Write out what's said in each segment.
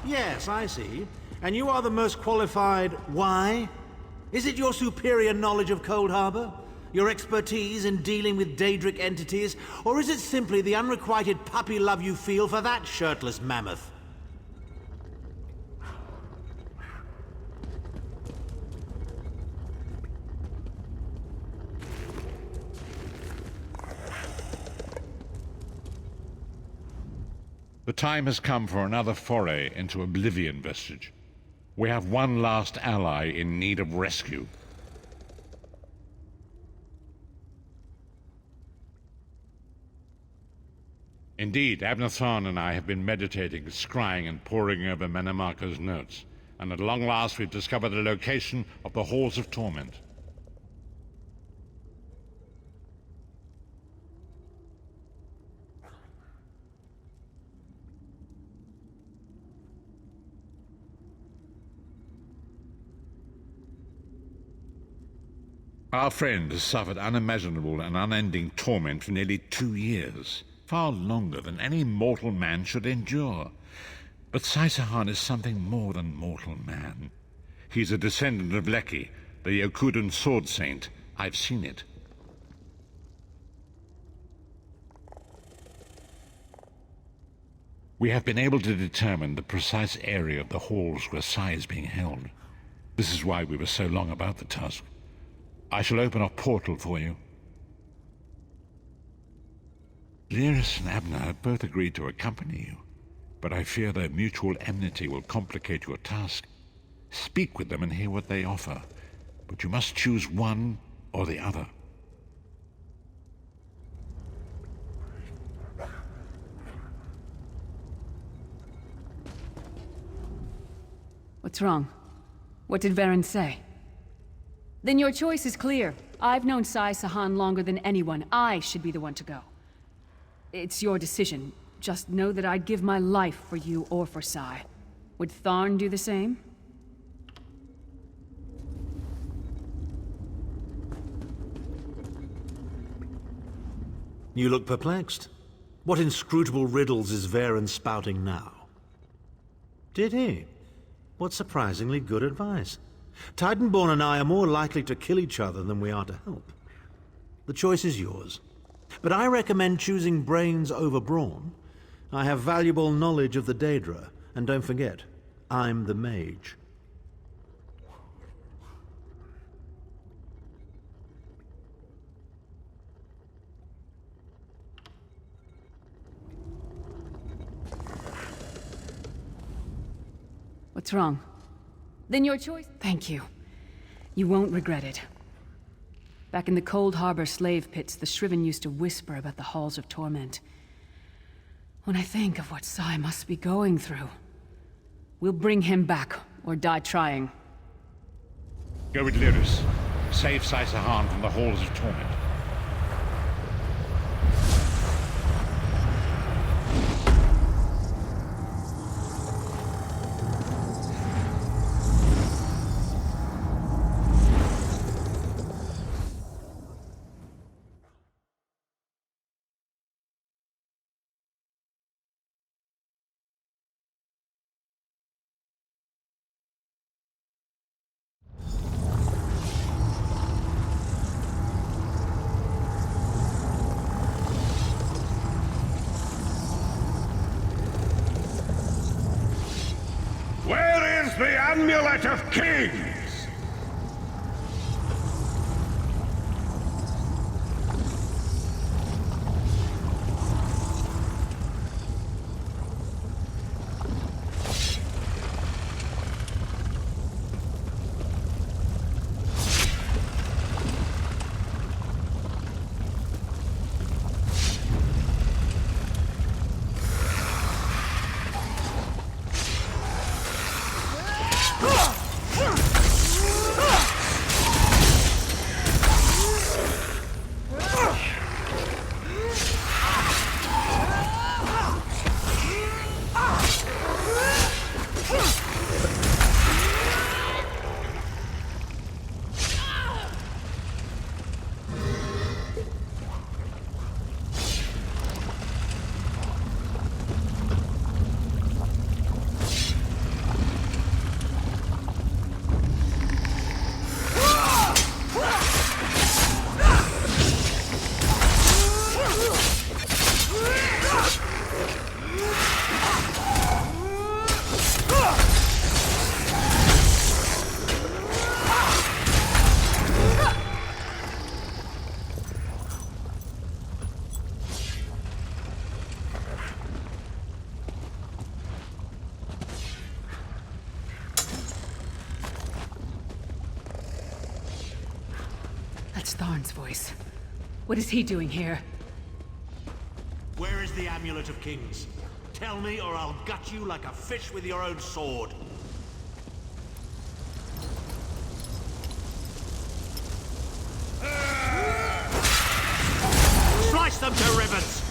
Yes, I see. And you are the most qualified. Why? Is it your superior knowledge of Cold Harbor? Your expertise in dealing with Daedric entities? Or is it simply the unrequited puppy love you feel for that shirtless mammoth? The time has come for another foray into Oblivion Vestige. We have one last ally in need of rescue. Indeed, Abnathan and I have been meditating, scrying, and poring over Manamaka's notes, and at long last we've discovered the location of the Halls of Torment. Our friend has suffered unimaginable and unending torment for nearly 2 years, far longer than any mortal man should endure. But Saisahan is something more than mortal man. He's a descendant of Leki, the Yokudan sword saint. I've seen it. We have been able to determine the precise area of the halls where Sai is being held. This is why we were so long about the task. I shall open a portal for you. Lyris and Abner have both agreed to accompany you, but I fear their mutual enmity will complicate your task. Speak with them and hear what they offer, but you must choose one or the other. What's wrong? What did Varen say? Then your choice is clear. I've known Saisahan longer than anyone. I should be the one to go. It's your decision. Just know that I'd give my life for you or for Sai. Would Tharn do the same? You look perplexed. What inscrutable riddles is Varen spouting now? Did he? What surprisingly good advice. Titanborn and I are more likely to kill each other than we are to help. The choice is yours. But I recommend choosing brains over brawn. I have valuable knowledge of the Daedra, and don't forget, I'm the mage. What's wrong? Then your choice... Thank you. You won't regret it. Back in the Cold Harbor slave pits, the Shriven used to whisper about the Halls of Torment. When I think of what Sai must be going through, we'll bring him back, or die trying. Go with Lyris. Save Saisahan from the Halls of Torment. Where is the Amulet of Kings? That's Tharn's voice. What is he doing here? Where is the Amulet of Kings? Tell me, or I'll gut you like a fish with your own sword. Slice them to ribbons!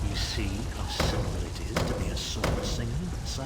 You see how simple it is to be a sword singer, Sai?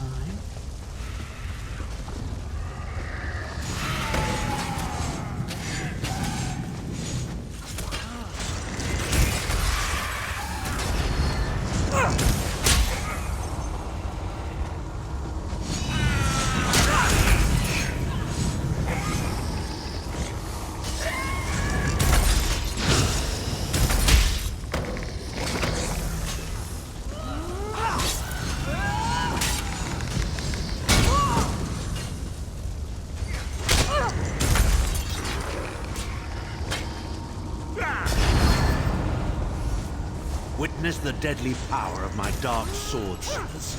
Witness the deadly power of my dark sword singers.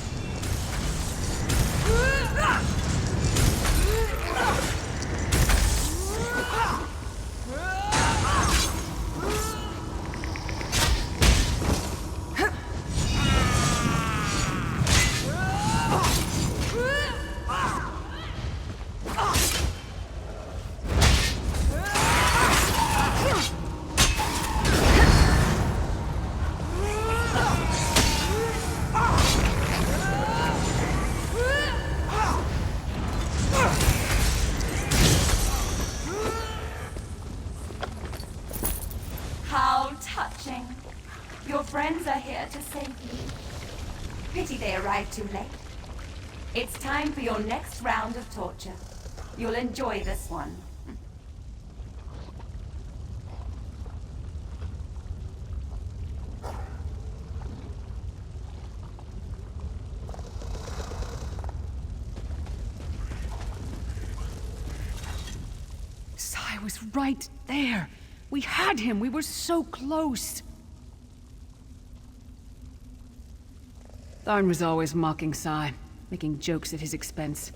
How touching. Your friends are here to save you. Pity they arrived too late. It's time for your next round of torture. You'll enjoy this one. Sai was right there. We had him. We were so close. Tharn was always mocking Sai, making jokes at his expense.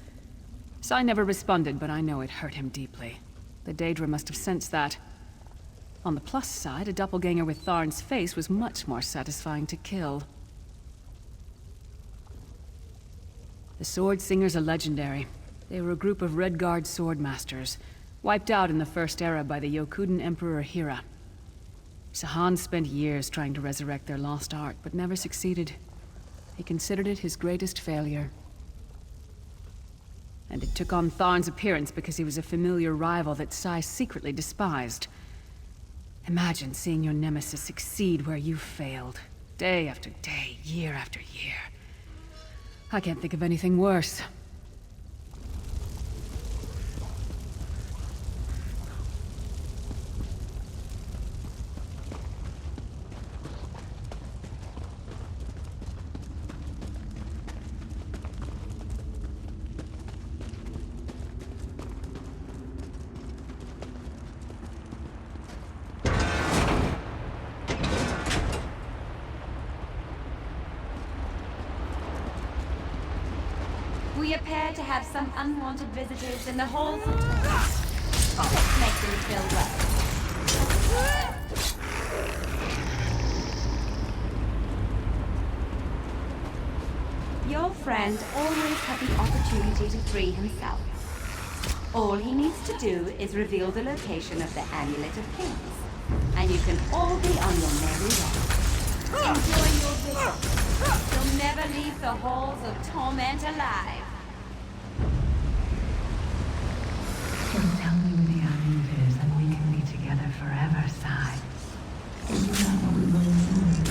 Sai never responded, but I know it hurt him deeply. The Daedra must have sensed that. On the plus side, a doppelganger with Tharn's face was much more satisfying to kill. The Sword Singers are legendary. They were a group of Redguard swordmasters, wiped out in the First Era by the Yokudan Emperor Hira. Sahan spent years trying to resurrect their lost art, but never succeeded. He considered it his greatest failure. And it took on Tharn's appearance because he was a familiar rival that Sai secretly despised. Imagine seeing your nemesis succeed where you failed. Day after day, year after year. I can't think of anything worse. We appear to have some unwanted visitors in the halls of torment. Let's make them feel welcome. Your friend always had the opportunity to free himself. All he needs to do is reveal the location of the Amulet of Kings, and you can all be on your merry way. Enjoy your visit. You'll never leave the halls of torment alive. Just tell me where the amulet is and we can be together forever, Sai. Isn't that what we both want?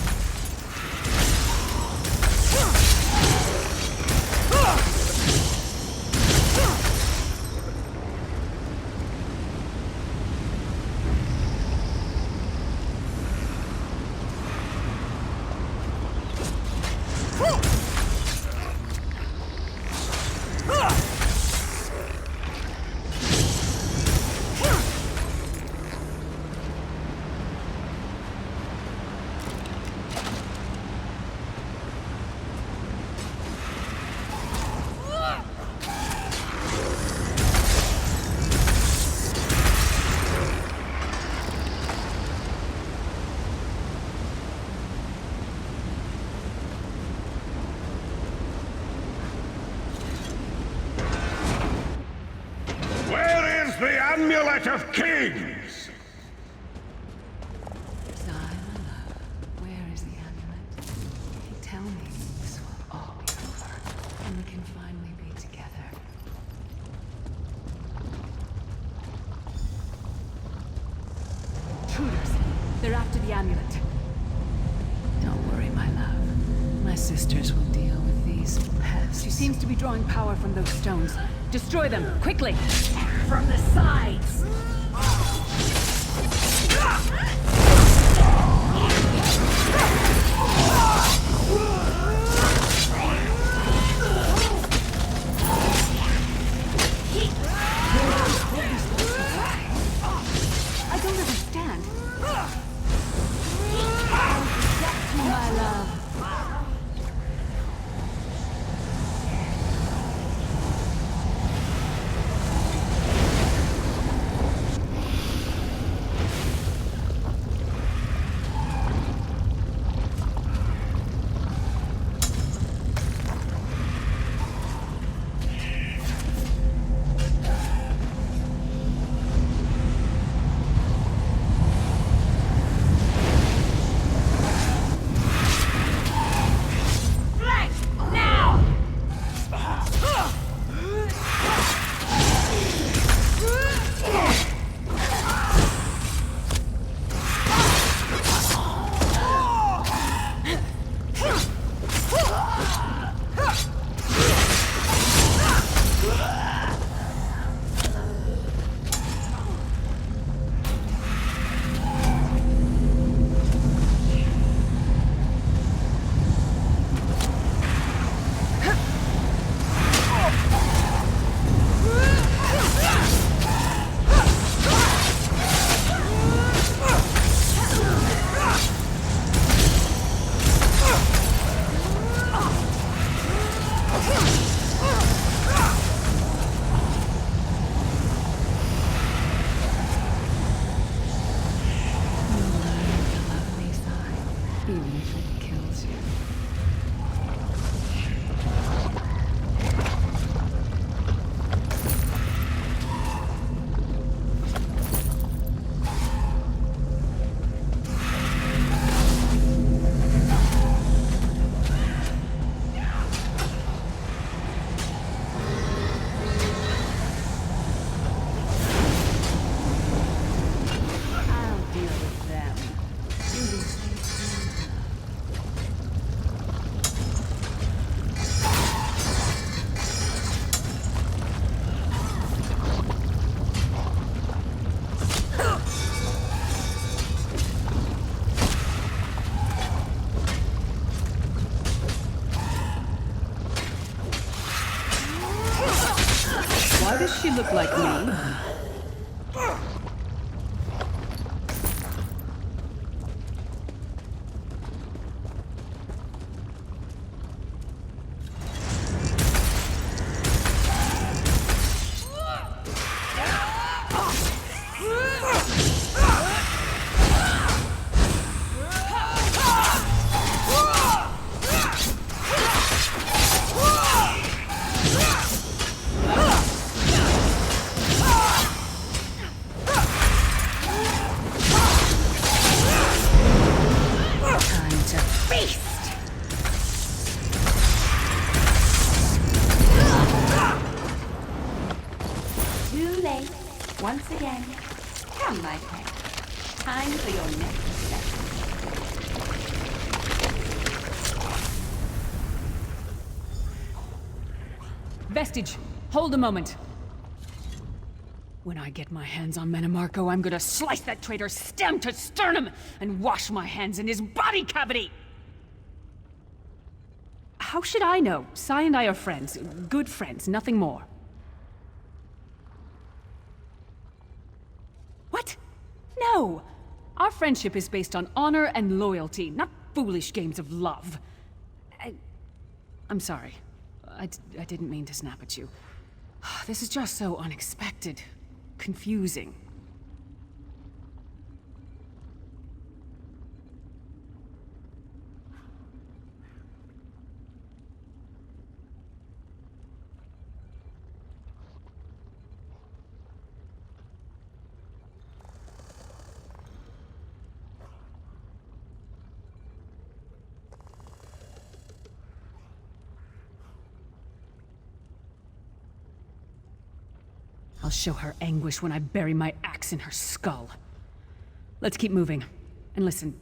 Amulet of Kings! Zion, where is the amulet? Tell me this will all be over, and we can finally be together. Intruders! They're after the amulet. Don't worry, my love. My sisters will deal with these pests. She seems to be drawing power from those stones. Destroy them, quickly! From the sides! I don't understand. Protect you, my love. Flank! Now! Love me, Sai, even if it kills you. I'll deal with them. You will save me. Why does she look like me? Time to feast! Too late. Once again. Come, my pet. Time for your next step. Vestige, hold a moment. When I get my hands on Menomarco, I'm gonna slice that traitor's stem to sternum and wash my hands in his body cavity! How should I know? Sai and I are friends. Good friends, nothing more. What? No! Our friendship is based on honor and loyalty, not foolish games of love. I'm sorry. I didn't mean to snap at you. This is just so unexpected. Confusing. I'll show her anguish when I bury my axe in her skull. Let's keep moving. And listen,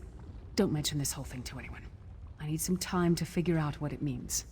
don't mention this whole thing to anyone. I need some time to figure out what it means.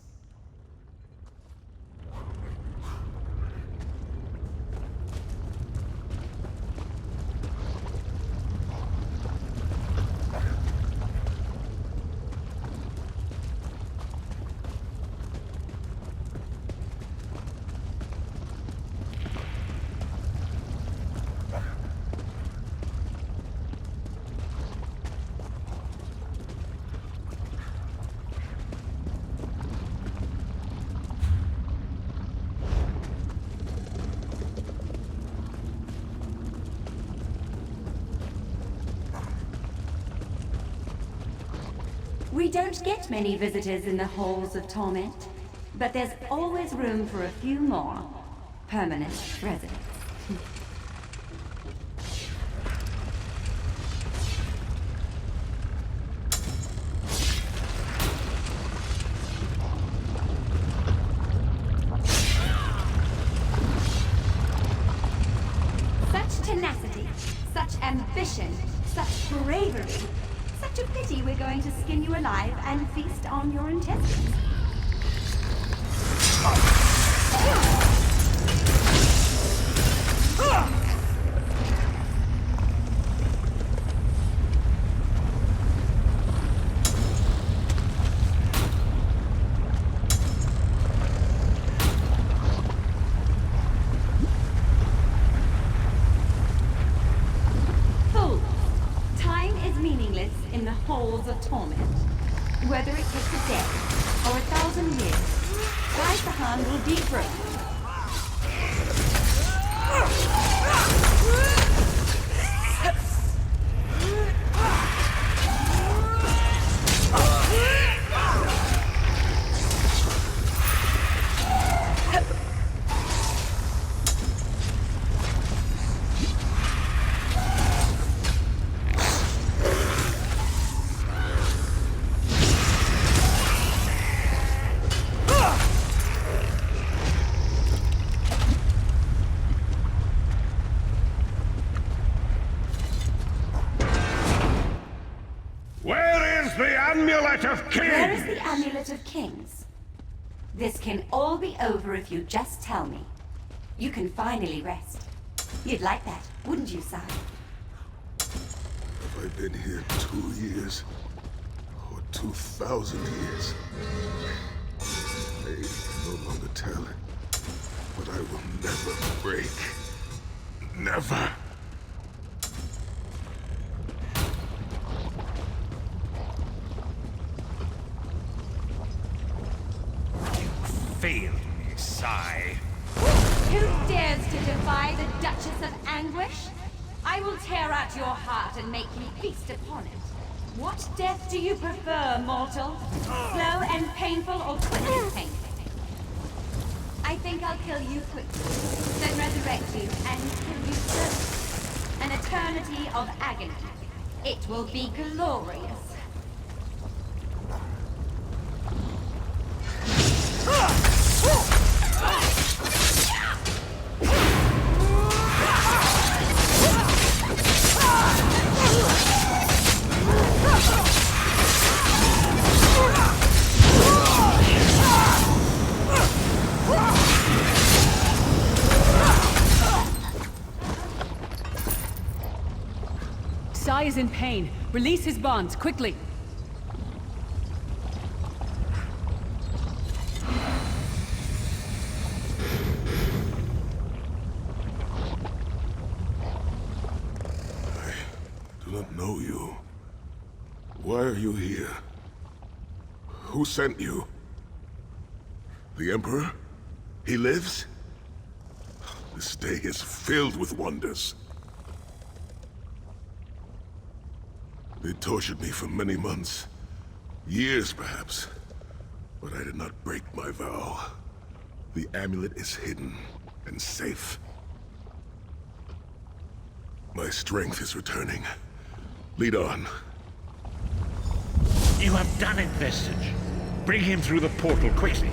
We don't get many visitors in the Halls of Torment, but there's always room for a few more permanent residents. Such tenacity, such ambition, such bravery. Such a pity we're going to skin you alive and feast on your intestines. In the halls of torment. Whether it takes a day or 1,000 years, Saisahan will dethrone you. Amulet of Kings! Where is the Amulet of Kings? This can all be over if you just tell me. You can finally rest. You'd like that, wouldn't you, Sai? Have I been here 2 years? Or 2,000 years? I no longer tell. But I will never break. Never! Failed me, Sai. Who dares to defy the Duchess of Anguish? I will tear out your heart and make you feast upon it. What death do you prefer, mortal? Slow and painful or quick and painful? I think I'll kill you quickly, then resurrect you and kill you slowly. An eternity of agony. It will be glorious. Sai is in pain. Release his bonds, quickly. I do not know you. Why are you here? Who sent you? The Emperor? He lives? This day is filled with wonders. They tortured me for many months. Years, perhaps. But I did not break my vow. The amulet is hidden and safe. My strength is returning. Lead on. You have done it, Vestige. Bring him through the portal quickly.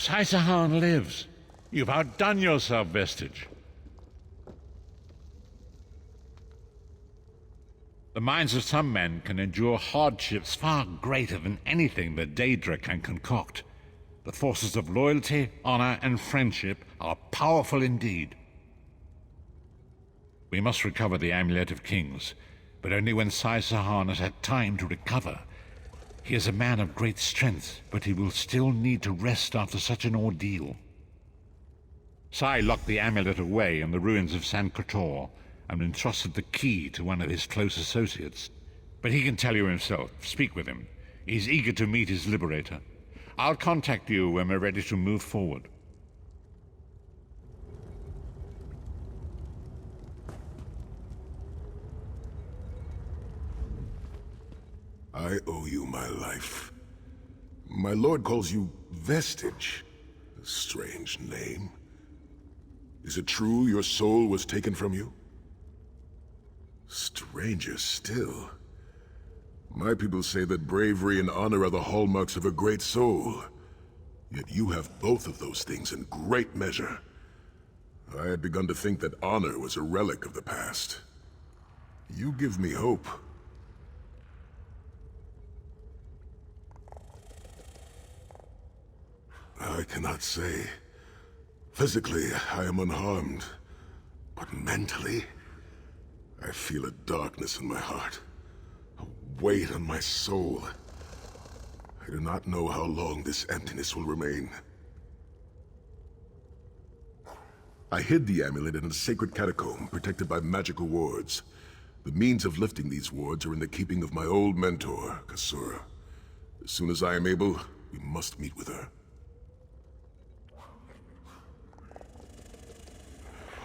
Saisahan lives. You've outdone yourself, Vestige. The minds of some men can endure hardships far greater than anything the Daedra can concoct. The forces of loyalty, honor, and friendship are powerful indeed. We must recover the Amulet of Kings, but only when Saisahan has had time to recover. He is a man of great strength, but he will still need to rest after such an ordeal. Sai locked the amulet away in the ruins of San Kotor and entrusted the key to one of his close associates. But he can tell you himself. Speak with him. He's eager to meet his liberator. I'll contact you when we're ready to move forward. I owe you my life. My lord calls you Vestige. A strange name. Is it true your soul was taken from you? Stranger still. My people say that bravery and honor are the hallmarks of a great soul. Yet you have both of those things in great measure. I had begun to think that honor was a relic of the past. You give me hope. I cannot say. Physically, I am unharmed. But mentally, I feel a darkness in my heart. A weight on my soul. I do not know how long this emptiness will remain. I hid the amulet in a sacred catacomb protected by magical wards. The means of lifting these wards are in the keeping of my old mentor, Kasura. As soon as I am able, we must meet with her.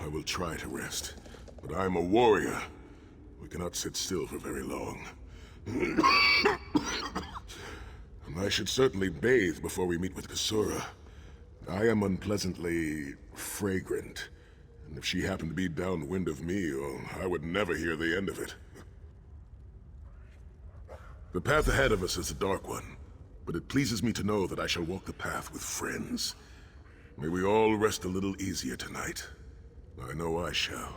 I will try to rest, but I am a warrior. We cannot sit still for very long. I should certainly bathe before we meet with Kasura. I am unpleasantly fragrant, and if she happened to be downwind of me, oh, I would never hear the end of it. The path ahead of us is a dark one, but it pleases me to know that I shall walk the path with friends. May we all rest a little easier tonight. I know I shall.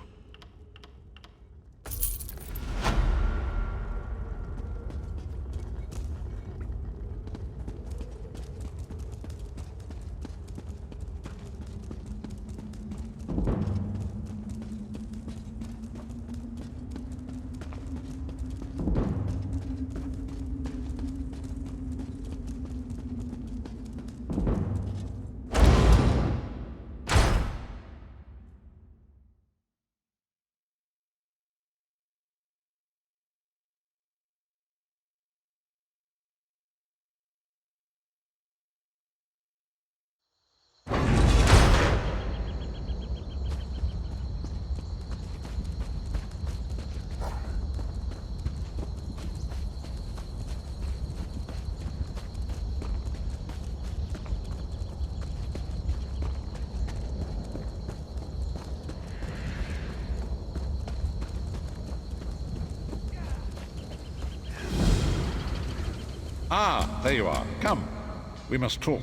Ah, there you are. Come. We must talk.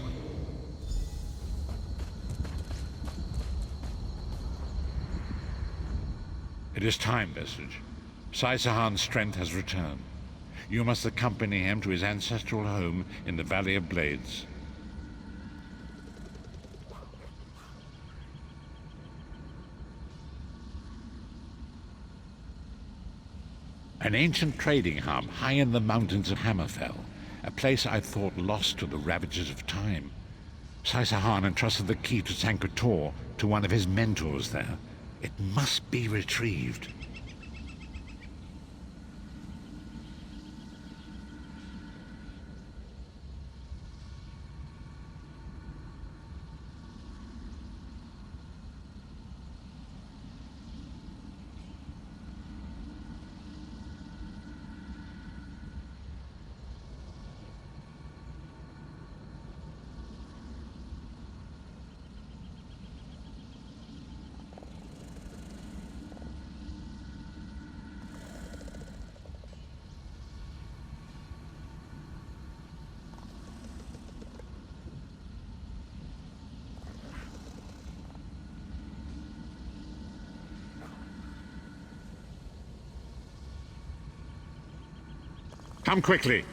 It is time, Vestige. Saisahan's strength has returned. You must accompany him to his ancestral home in the Valley of Blades. An ancient trading hub high in the mountains of Hammerfell, a place I thought lost to the ravages of time. Saisahan entrusted the key to San Kotor to one of his mentors there. It must be retrieved. Come quickly.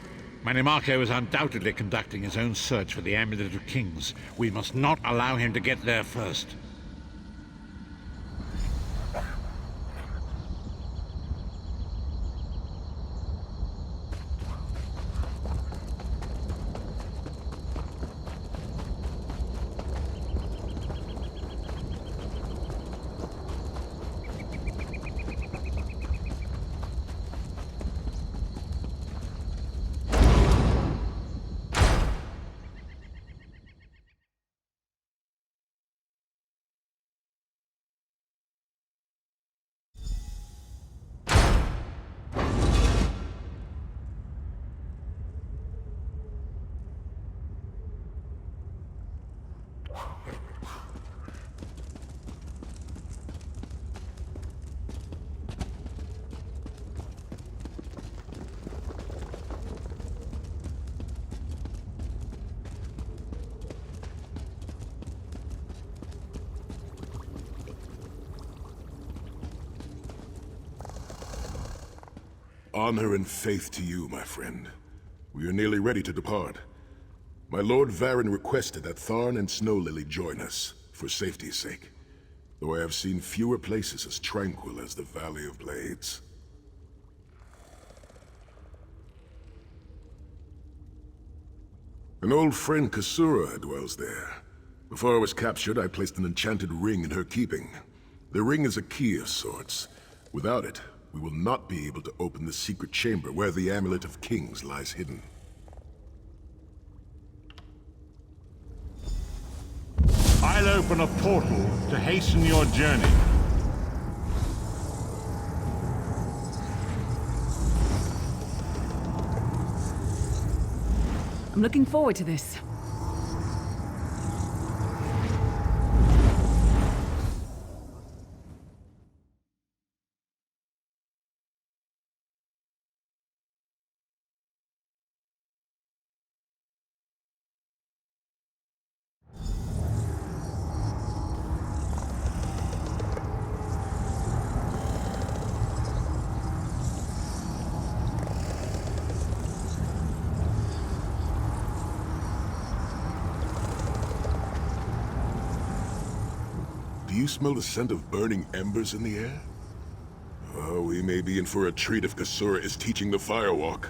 Manimarco is undoubtedly conducting his own search for the Amulet of Kings. We must not allow him to get there first. Honor and faith to you, my friend. We are nearly ready to depart. My Lord Varen requested that Tharn and Snow Lily join us, for safety's sake. Though I have seen fewer places as tranquil as the Valley of Blades. An old friend, Kasura, dwells there. Before I was captured, I placed an enchanted ring in her keeping. The ring is a key of sorts. Without it, we will not be able to open the secret chamber where the Amulet of Kings lies hidden. I'll open a portal to hasten your journey. I'm looking forward to this. Do you smell the scent of burning embers in the air? Oh, we may be in for a treat if Kasura is teaching the firewalk.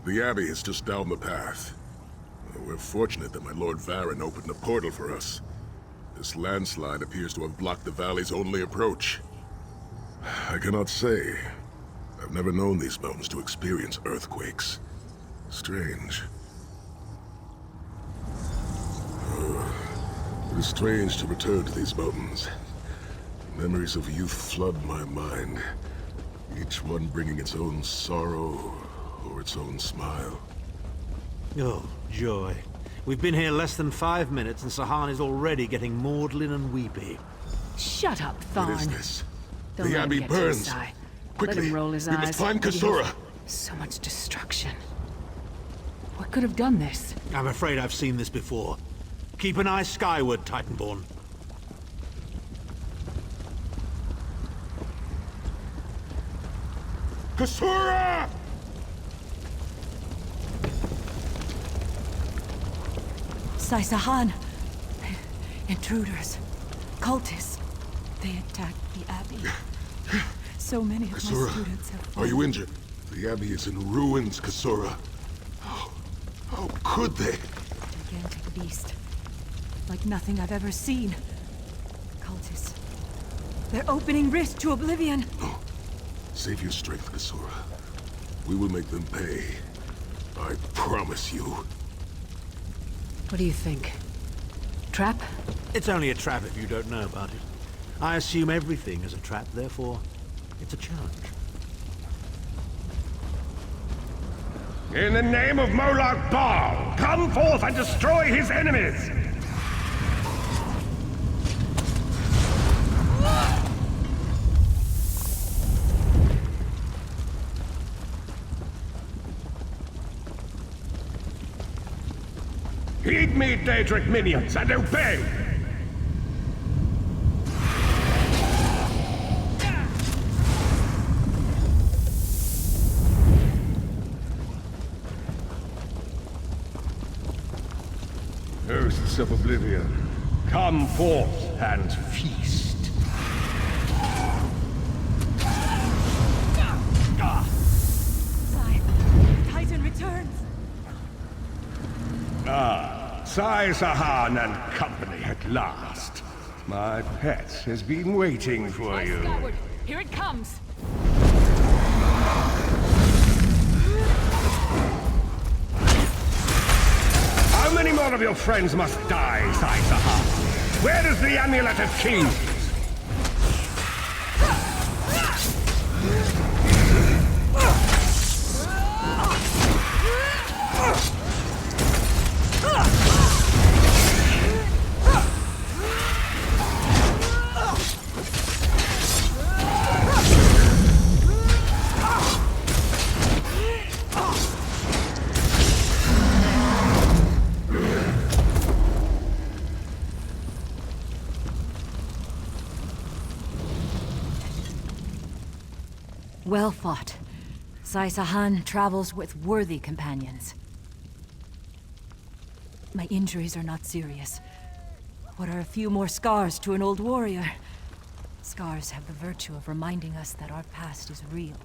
The Abbey is just down the path. We're fortunate that my Lord Varen opened a portal for us. This landslide appears to have blocked the valley's only approach. I cannot say. I've never known these mountains to experience earthquakes. Strange. It is strange to return to these mountains. Memories of youth flood my mind, each one bringing its own sorrow or its own smile. Oh, joy. We've been here less than 5 minutes and Sahan is already getting maudlin and weepy. Shut up, Tharn. What is this? Don't The let him Abbey get to his burns. side. Quickly, Let him roll his we eyes. must find Maybe Kasura. he'll- So much destruction. What could have done this? I'm afraid I've seen this before. Keep an eye skyward, Titanborn. Kasura! Saisahan. Intruders. Cultists. They attacked the Abbey. So many of my Kasura, students have are fallen. you injured? The Abbey is in ruins, Kasura. How could they? Gigantic beast. Like nothing I've ever seen. Cultists. They're opening rift to oblivion. No. Save your strength, Kasura. We will make them pay. I promise you. What do you think? Trap? It's only a trap if you don't know about it. I assume everything is a trap, therefore, it's a challenge. In the name of Molag Bal, come forth and destroy his enemies! Heed me, Daedric minions, and obey! hosts of Oblivion, come forth and feast. Sai, Titan returns! Sai Sahan and company at last. My pet has been waiting for you. Skyward, here it comes! How many more of your friends must die, Sai Sahan? Where is the Amulet of Kings? Well fought. Sai Sahan travels with worthy companions. My injuries are not serious. What are a few more scars to an old warrior? Scars have the virtue of reminding us that our past is real.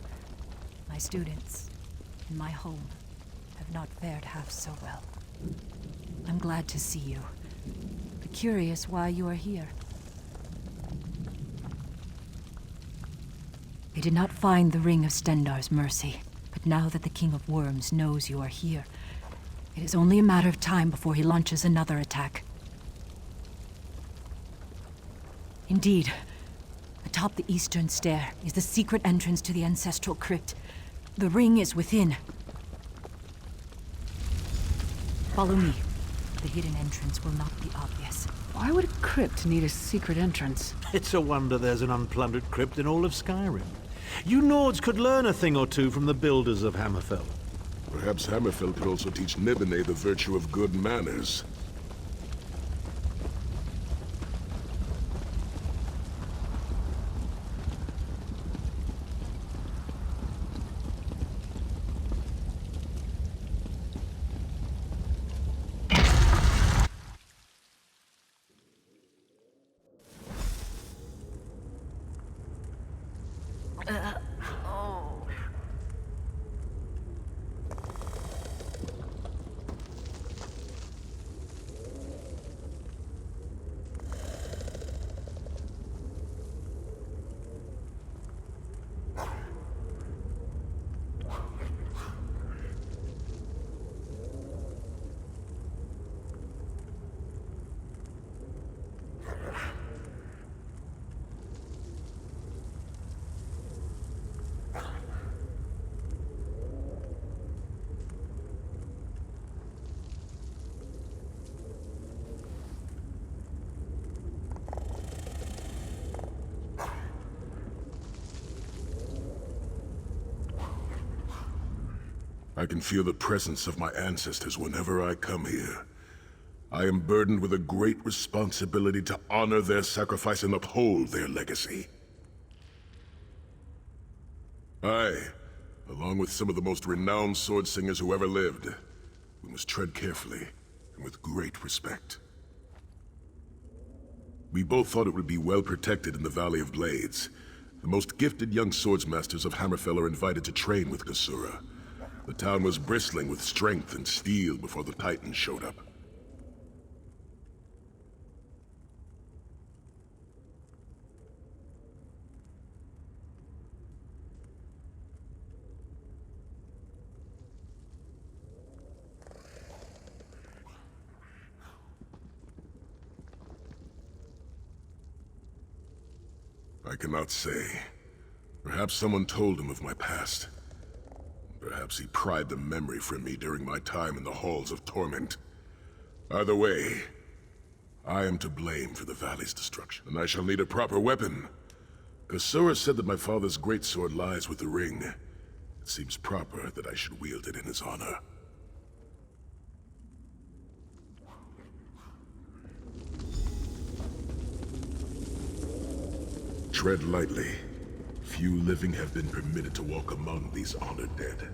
My students, in my home, have not fared half so well. I'm glad to see you, but curious why you are here. I did not find the Ring of Stendarr's mercy, but now that the King of Worms knows you are here, it is only a matter of time before he launches another attack. Indeed, atop the eastern stair is the secret entrance to the ancestral crypt. The ring is within. Follow me. The hidden entrance will not be obvious. Why would a crypt need a secret entrance? It's a wonder there's an unplundered crypt in all of Skyrim. You Nords could learn a thing or two from the builders of Hammerfell. Perhaps Hammerfell could also teach Nibene the virtue of good manners. I can feel the presence of my ancestors whenever I come here. I am burdened with a great responsibility to honor their sacrifice and uphold their legacy. I, along with some of the most renowned sword singers who ever lived, we must tread carefully and with great respect. We both thought it would be well protected in the Valley of Blades. The most gifted young swordsmasters of Hammerfell are invited to train with Kasura. The town was bristling with strength and steel before the Titans showed up. I cannot say. Perhaps someone told him of my past. Perhaps he pried the memory from me during my time in the Halls of Torment. Either way, I am to blame for the Valley's destruction, and I shall need a proper weapon. Kasura said that my father's greatsword lies with the ring. It seems proper that I should wield it in his honor. Tread lightly. Few living have been permitted to walk among these honored dead.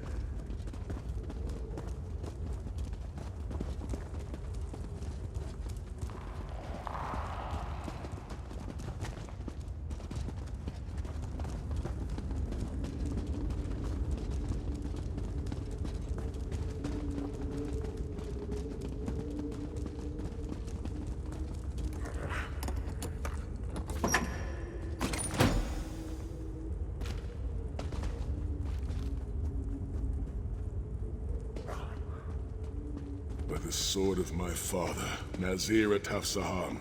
the sword of my father, Nazir Ataf-Sahan,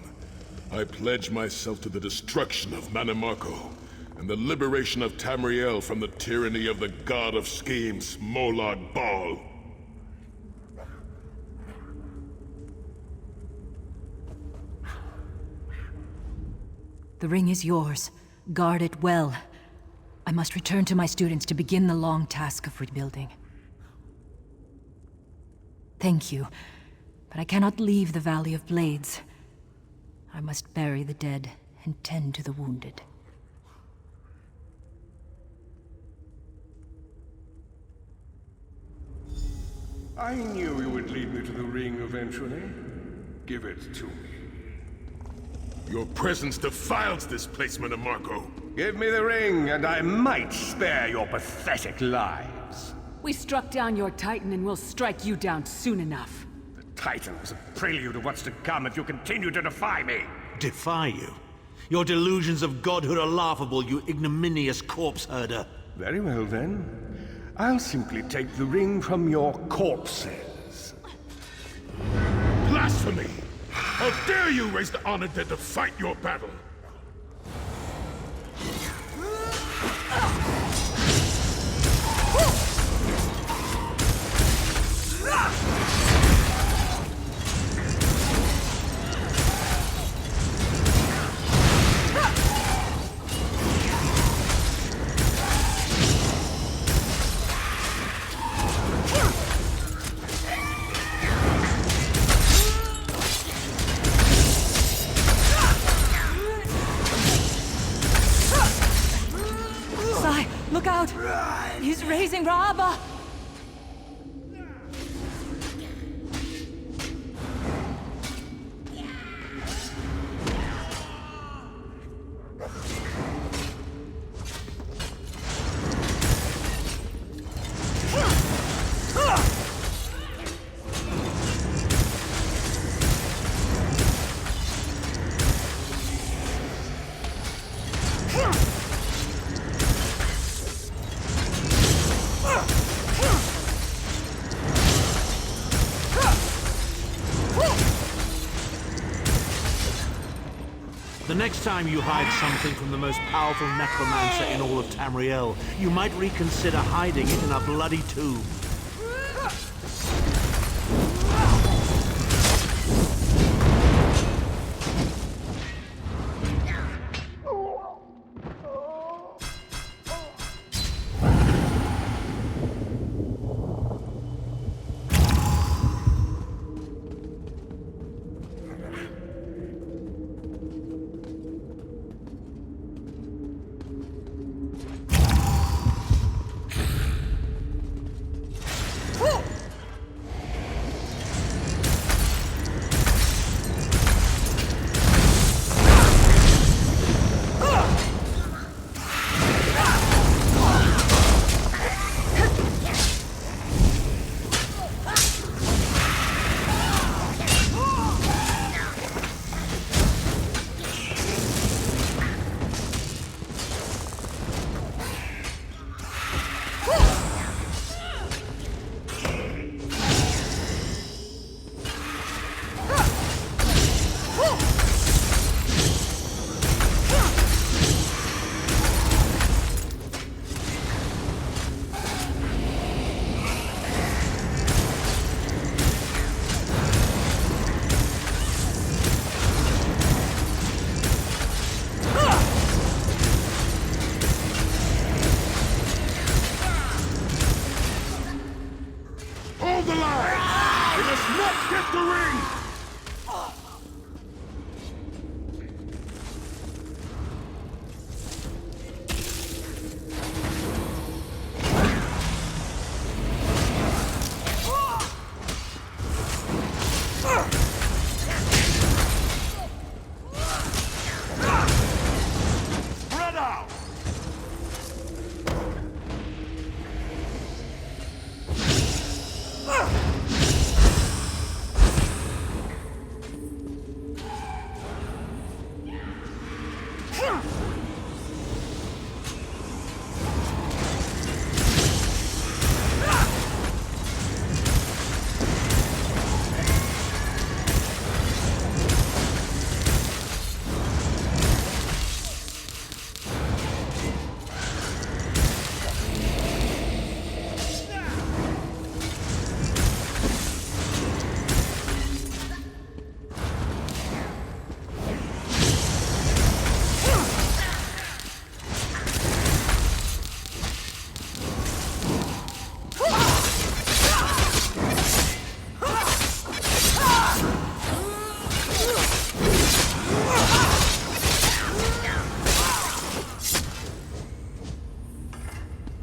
I pledge myself to the destruction of Mannimarco and the liberation of Tamriel from the tyranny of the god of schemes, Molag Bal. The ring is yours. Guard it well. I must return to my students to begin the long task of rebuilding. Thank you, but I cannot leave the Valley of Blades. I must bury the dead and tend to the wounded. I knew you would lead me to the ring eventually. Give it to me. Your presence defiles this place, Mannimarco. Give me the ring, and I might spare your pathetic lives. We struck down your Titan and we'll strike you down soon enough. The Titan was a prelude of what's to come if you continue to defy me. Defy you? Your delusions of godhood are laughable, you ignominious corpse herder. Very well, then. I'll simply take the ring from your corpses. Blasphemy! How dare you raise the honored dead to fight your battle? Sai, look out! He's raising Raaba! The next time you hide something from the most powerful necromancer in all of Tamriel, you might reconsider hiding it in a bloody tomb.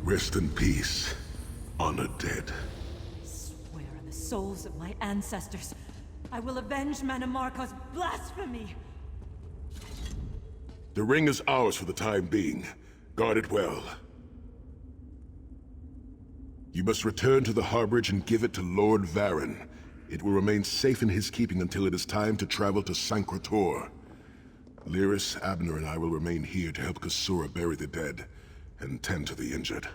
Rest in peace, honored dead. Swear on the souls of my ancestors, I will avenge Mannimarco's blasphemy! The ring is ours for the time being. Guard it well. You must return to the Harborage and give it to Lord Varen. It will remain safe in his keeping until it is time to travel to Sancretor. Lyris, Abner, and I will remain here to help Kasura bury the dead and tend to the injured.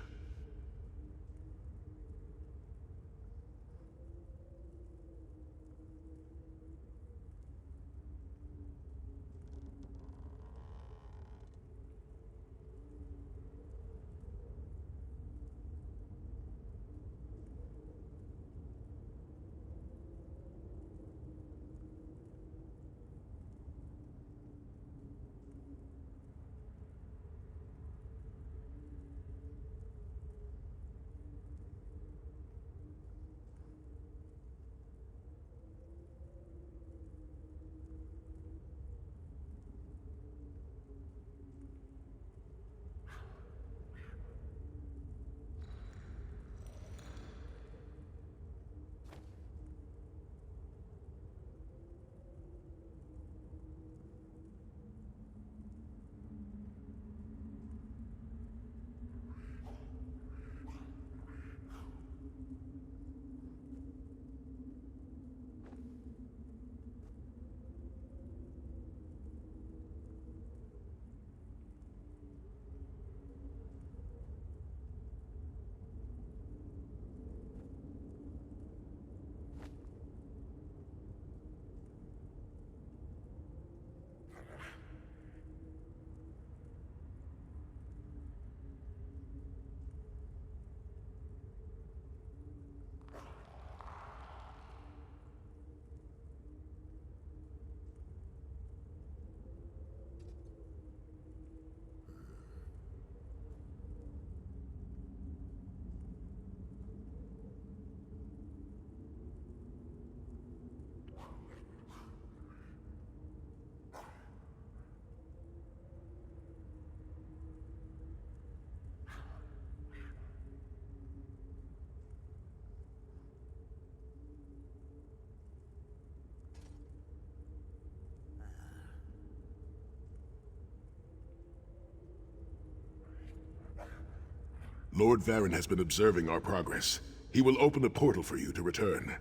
Lord Varen has been observing our progress. He will open a portal for you to return.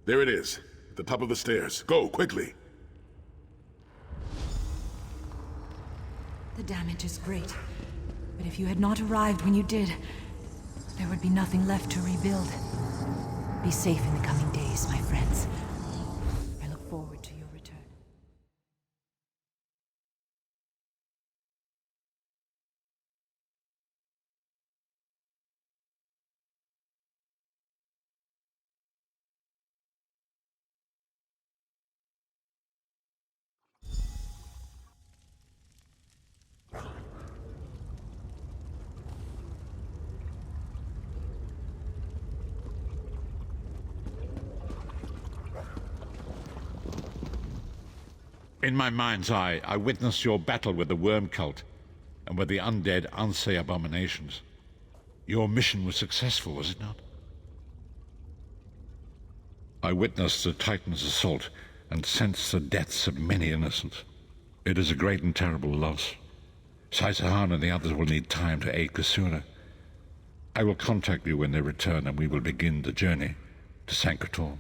There it is, at the top of the stairs. Go, quickly! The damage is great, but if you had not arrived when you did, there would be nothing left to rebuild. Be safe in the coming days, my friends. I look forward to your return. In my mind's eye, I witnessed your battle with the Worm Cult and with the undead Unsay abominations. Your mission was successful, was it not? I witnessed the Titan's assault and sensed the deaths of many innocents. It is a great and terrible loss. Saisahan and the others will need time to aid Kasura. I will contact you when they return and we will begin the journey to Sancretor.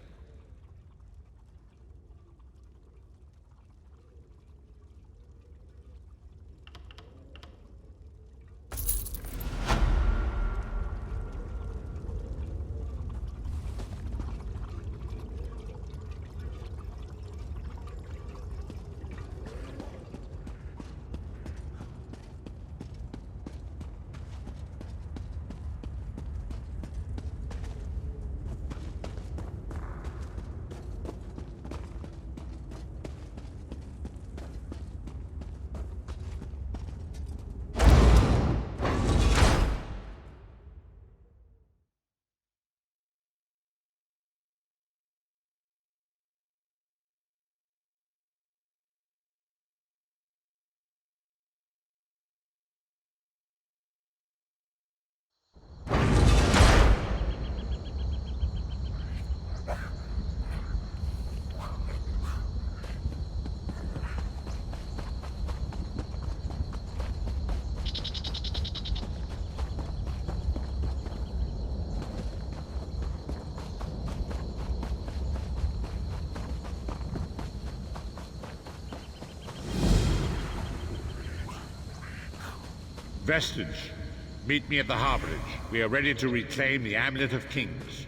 Vestige, meet me at the harborage. We are ready to reclaim the Amulet of Kings.